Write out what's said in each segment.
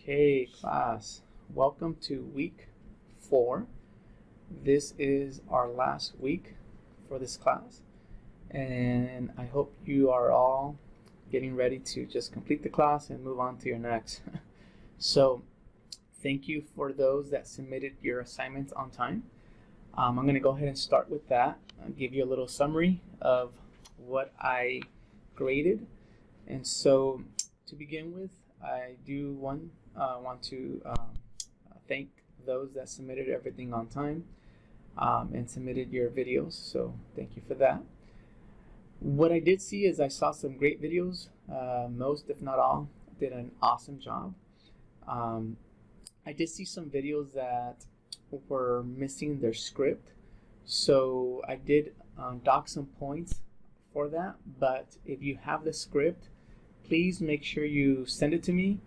Okay, class, welcome to week 4. This is our last week for this class, and I hope you are all getting ready to just complete the class and move on to your next. So, thank you for those that submitted your assignments on time. I'm going to go ahead and start with that. I'll give you a little summary of what I graded. And so, to begin with, I do want to thank those that submitted everything on time and submitted your videos. So thank you for that. What I did see is I saw some great videos. Most, if not all, did an awesome job. I did see some videos that were missing their script. So I did dock some points for that. But if you have the script, please make sure you send it to me.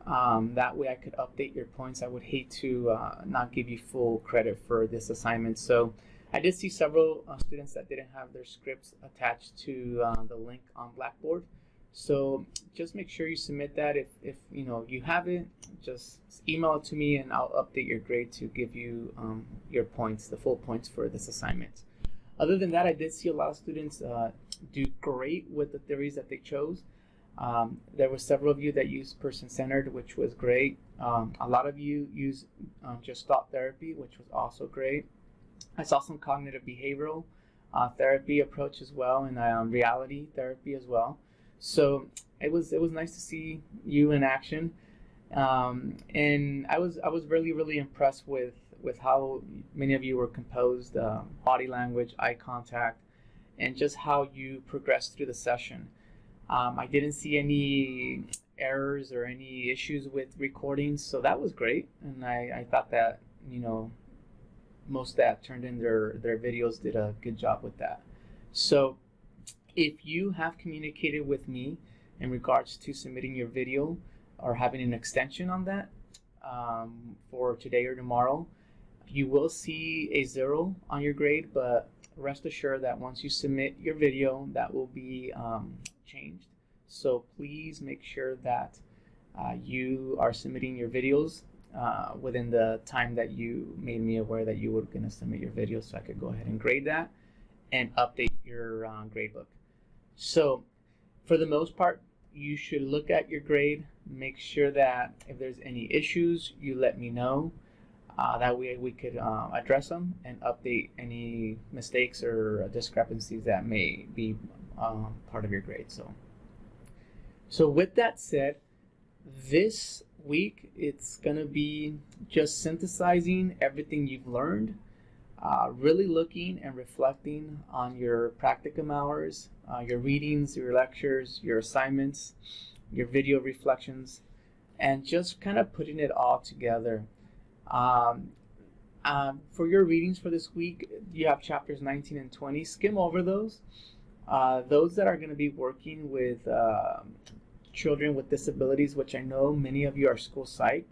That way I could update your points. I would hate to not give you full credit for this assignment. So I did see several students that didn't have their scripts attached to the link on Blackboard. So just make sure you submit that. If you have it, just email it to me and I'll update your grade to give you your points, the full points for this assignment. Other than that, I did see a lot of students do great with the theories that they chose. There were several of you that used person-centered, which was great. A lot of you used just thought therapy, which was also great. I saw some cognitive behavioral therapy approach as well, and reality therapy as well. So it was nice to see you in action, and I was really impressed with how many of you were composed, body language, eye contact, and just how you progressed through the session. I didn't see any errors or any issues with recordings, so that was great. And I thought that, most that turned in their videos did a good job with that. So if you have communicated with me in regards to submitting your video or having an extension on that for today or tomorrow, you will see a 0 on your grade, but rest assured that once you submit your video, that will be changed. So please make sure that you are submitting your videos within the time that you made me aware that you were going to submit your videos, so I could go ahead and grade that and update your gradebook. So for the most part, you should look at your grade, make sure that if there's any issues, you let me know. That way we could address them and update any mistakes or discrepancies that may be part of your grade. So with that said, this week it's going to be just synthesizing everything you've learned, really looking and reflecting on your practicum hours, your readings, your lectures, your assignments, your video reflections, and just kind of putting it all together. For your readings for this week, you have chapters 19 and 20. Skim over those. Those that are going to be working with children with disabilities, which I know many of you are school psych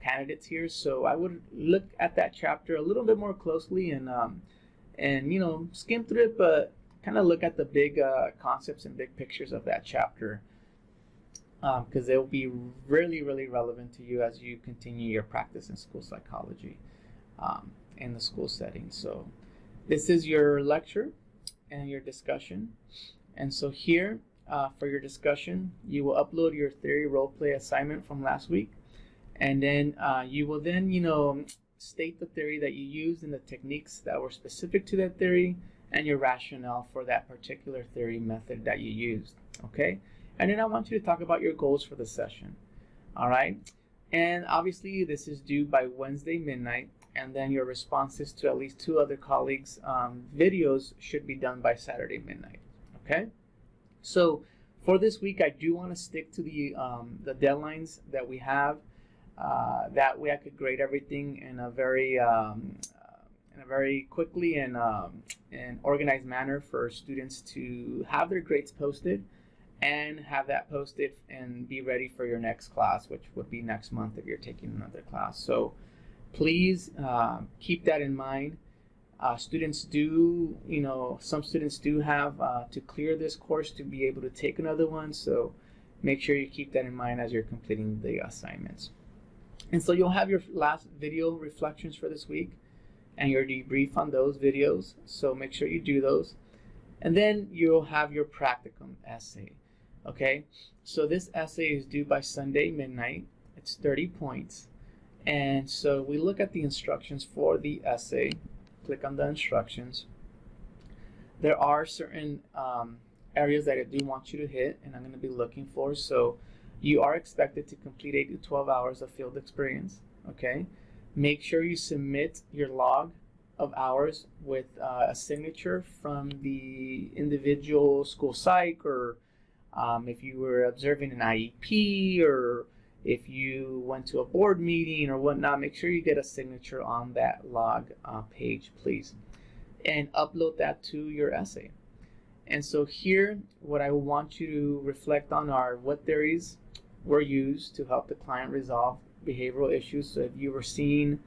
candidates here, so I would look at that chapter a little bit more closely and skim through it, but kind of look at the big concepts and big pictures of that chapter, because they'll be really relevant to you as you continue your practice in school psychology in the school setting. So this is your lecture and your discussion. And so here for your discussion, you will upload your theory role play assignment from last week, and then you will then state the theory that you used and the techniques that were specific to that theory and your rationale for that particular theory method that you used. Okay? And then I want you to talk about your goals for the session. All right? And obviously this is due by Wednesday midnight, and then your responses to at least 2 other colleagues' videos should be done by Saturday midnight. Okay? So for this week, I do want to stick to the deadlines that we have. That way I could grade everything in a very quickly and organized manner for students to have their grades posted and have that posted and be ready for your next class, which would be next month if you're taking another class. So please keep that in mind. Students do, some students do have to clear this course to be able to take another one. So make sure you keep that in mind as you're completing the assignments. And so you'll have your last video reflections for this week and your debrief on those videos. So make sure you do those. And then you'll have your practicum essay. Okay, so this essay is due by Sunday midnight. It's 30 points. And so we look at the instructions for the essay. Click on the instructions. There are certain areas that I do want you to hit, and I'm going to be looking for. So you are expected to complete 8 to 12 hours of field experience. Okay, make sure you submit your log of hours with a signature from the individual school psych, or if you were observing an IEP, or if you went to a board meeting or whatnot. Make sure you get a signature on that log page, please, and upload that to your essay. And so here, what I want you to reflect on are what theories were used to help the client resolve behavioral issues. So if you were seeing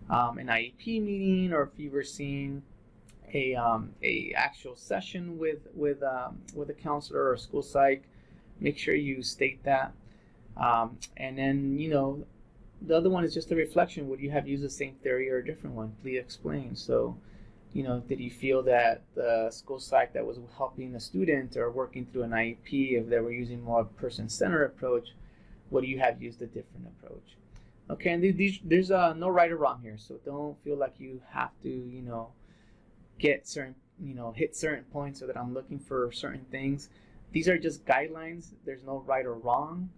an IEP meeting, or if you were seeing a actual session with a counselor or a school psych, make sure you state that. And then, you know, the other one is just a reflection. Would you have used the same theory or a different one? Please explain. So, you know, did you feel that the school psych that was helping the student or working through an IEP, if they were using more person-centered approach, would you have used a different approach? Okay, and there's no right or wrong here. So don't feel like you have to, you know, get certain, you know, hit certain points, so that I'm looking for certain things. These are just guidelines. There's no right or wrong.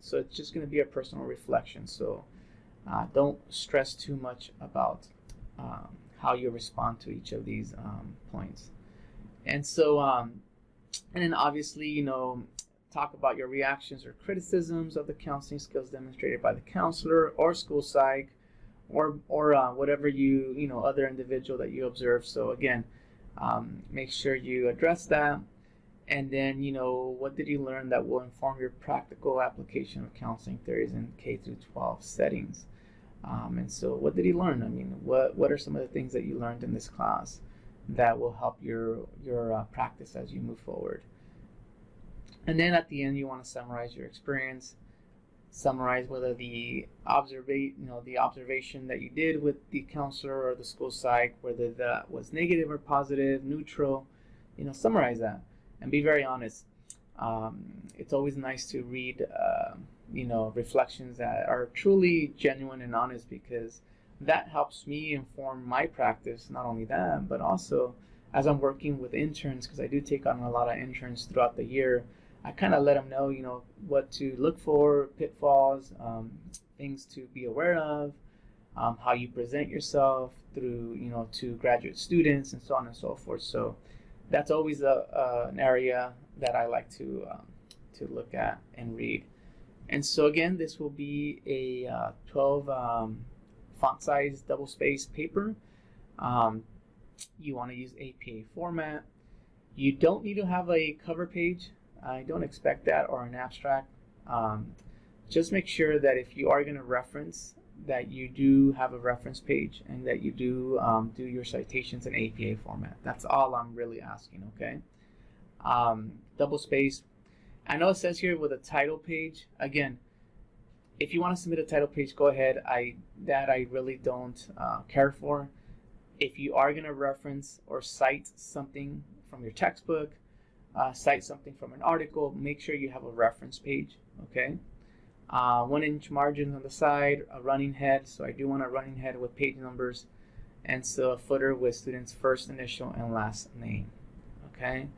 So it's just going to be a personal reflection. So don't stress too much about how you respond to each of these points. And so, and then obviously, you know, talk about your reactions or criticisms of the counseling skills demonstrated by the counselor or school psych, or whatever you know, other individual that you observe. So again, make sure you address that. And then, you know, what did you learn that will inform your practical application of counseling theories in K through 12 settings? And so what did you learn? I mean, what are some of the things that you learned in this class that will help your practice as you move forward? And then at the end, you want to summarize your experience. Summarize whether the observation that you did with the counselor or the school psych, whether that was negative or positive, neutral. You know, summarize that. And be very honest. It's always nice to read, you know, reflections that are truly genuine and honest, because that helps me inform my practice. Not only that, but also as I'm working with interns, because I do take on a lot of interns throughout the year, I kind of let them know, you know, what to look for, pitfalls, things to be aware of, how you present yourself through, you know, to graduate students, and so on and so forth. So that's always an area that I like to look at and read. And so again, this will be a 12 font size double space paper. You want to use APA format. You don't need to have a cover page. I don't expect that, or an abstract. Just make sure that if you are going to reference, that you do have a reference page, and that you do do your citations in APA format. That's all I'm really asking, okay? Double space. I know it says here with a title page. Again, if you want to submit a title page, go ahead. I really don't care for. If you are going to reference or cite something from your textbook, cite something from an article, make sure you have a reference page, okay? 1-inch margins on the side, a running head. So I do want a running head with page numbers, and so a footer with student's first initial and last name, okay?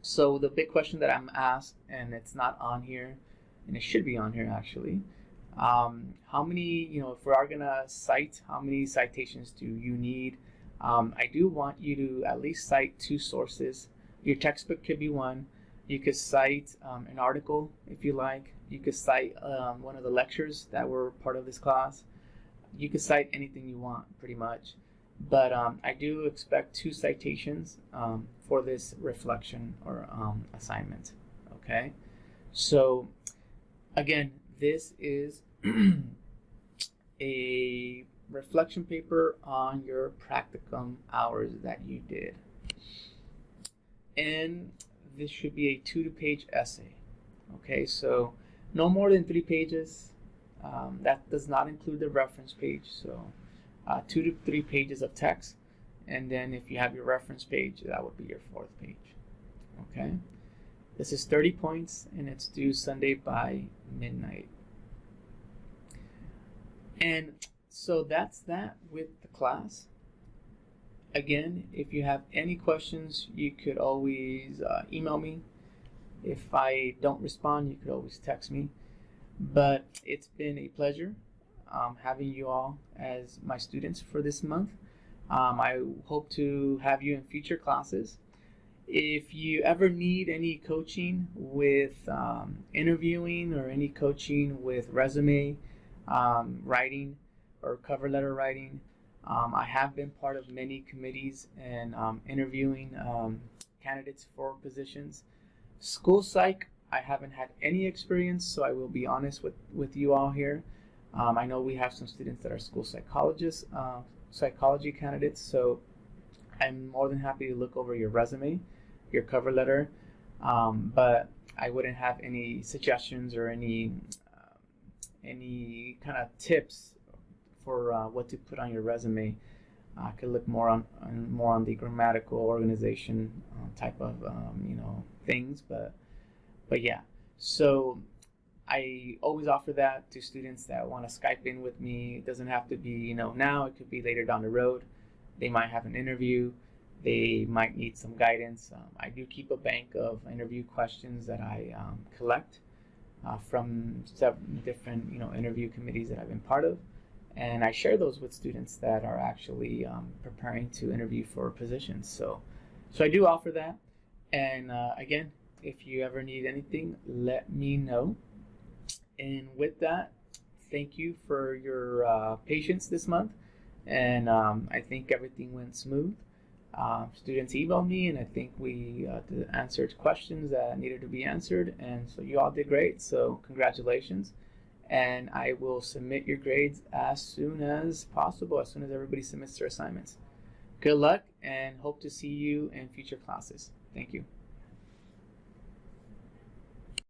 So the big question that I'm asked, and it's not on here, and it should be on here actually, how many, you know, if we are gonna cite, how many citations do you need? I do want you to at least cite 2 sources. Your textbook could be one. You could cite an article if you like. You could cite one of the lectures that were part of this class. You could cite anything you want, pretty much. But I do expect 2 citations for this reflection or assignment, okay? So again, this is a reflection paper on your practicum hours that you did. And this should be a 2-page essay, Okay, so no more than 3 pages. That does not include the reference page. So 2 to 3 pages of text. And then if you have your reference page, that would be your 4th page. Okay, this is 30 points and it's due Sunday by midnight. And so that's that with the class. Again, if you have any questions, you could always email me. If I don't respond, you could always text me. But it's been a pleasure having you all as my students for this month. I hope to have you in future classes. If you ever need any coaching with interviewing or any coaching with resume writing or cover letter writing, I have been part of many committees and interviewing candidates for positions. School psych, I haven't had any experience, so I will be honest with you all here. I know we have some students that are school psychologists, psychology candidates, so I'm more than happy to look over your resume, your cover letter, but I wouldn't have any suggestions or any kind of tips for what to put on your resume. I could look more on the grammatical organization type of things, but yeah. So I always offer that to students that want to Skype in with me. It doesn't have to be now. It could be later down the road. They might have an interview. They might need some guidance. I do keep a bank of interview questions that I collect from several different interview committees that I've been part of, and I share those with students that are actually preparing to interview for positions. So I do offer that. And again, if you ever need anything, let me know. And with that, thank you for your patience this month. And I think everything went smooth. Students emailed me, and I think we answered questions that needed to be answered. And so you all did great. So congratulations. And I will submit your grades as soon as possible, as soon as everybody submits their assignments. Good luck, and hope to see you in future classes. Thank you.